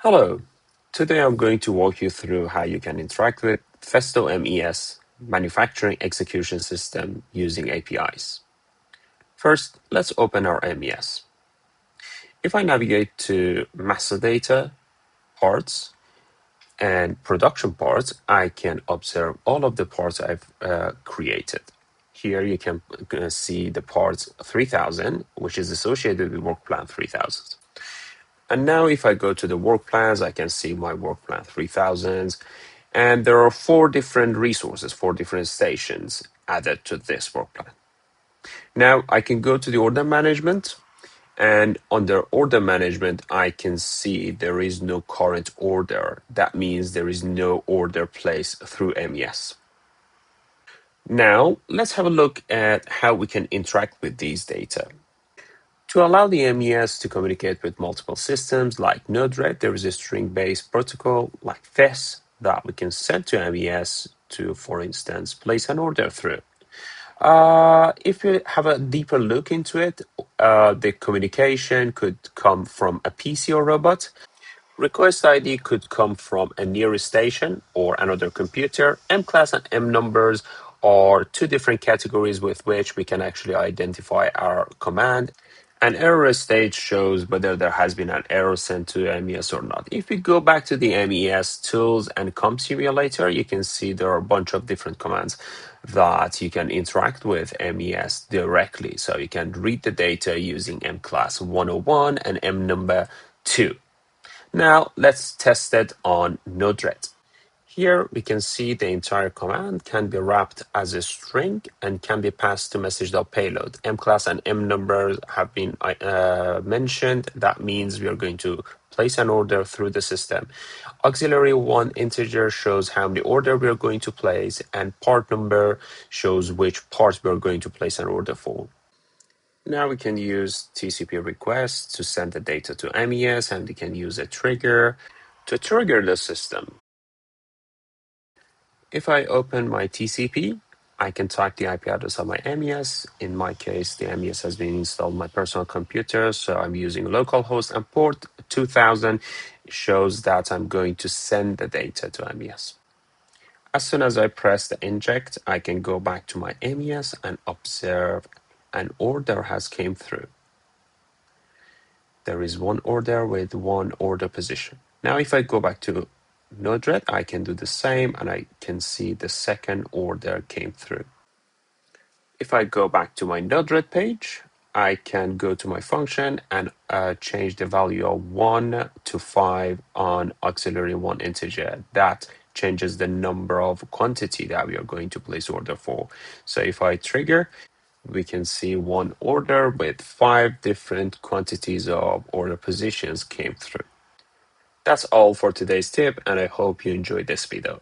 Hello, today I'm going to walk you through how you can interact with FESTO MES manufacturing execution system using APIs. First, let's open our MES. If I navigate to master data, parts, and production parts, I can observe all of the parts I've created. Here you can see the parts 3000, which is associated with work plan 3000. And now if I go to the work plans, I can see my work plan 3000s. And there are four different resources, four different stations added to this work plan. Now I can go to the order management, and under order management, I can see there is no current order. That means there is no order placed through MES. Now let's have a look at how we can interact with these data. To allow the MES to communicate with multiple systems like Node-RED, there is a string-based protocol like FES that we can send to MES to, for instance, place an order through. If you have a deeper look into it, the communication could come from a PC or robot. Request ID could come from a nearest station or another computer. M class and M numbers are two different categories with which we can actually identify our command. An error stage shows whether there has been an error sent to MES or not. If we go back to the MES tools and COM simulator, you can see there are a bunch of different commands that you can interact with MES directly. So you can read the data using M class 101 and M number 2. Now let's test it on Node-RED. Here we can see the entire command can be wrapped as a string and can be passed to message.payload. M class and M numbers have been mentioned. That means we are going to place an order through the system. Auxiliary 1 integer shows how many order we are going to place, and part number shows which parts we are going to place an order for. Now we can use TCP requests to send the data to MES, and we can use a trigger to trigger the system. If I open my TCP, I can type the IP address of my MES. In my case, the MES has been installed on my personal computer, so I'm using localhost, and port 2000 shows that I'm going to send the data to MES. As soon as I press the inject, I can go back to my MES and observe an order has came through. There is one order with one order position. Now, if I go back to Node-RED, I can do the same, and I can see the second order came through. If I go back to my Node-RED page, I can go to my function and change the value of 1 to 5 on auxiliary 1 integer. That changes the number of quantity that we are going to place order for. So if I trigger, we can see one order with 5 different quantities of order positions came through. That's all for today's tip, and I hope you enjoyed this video.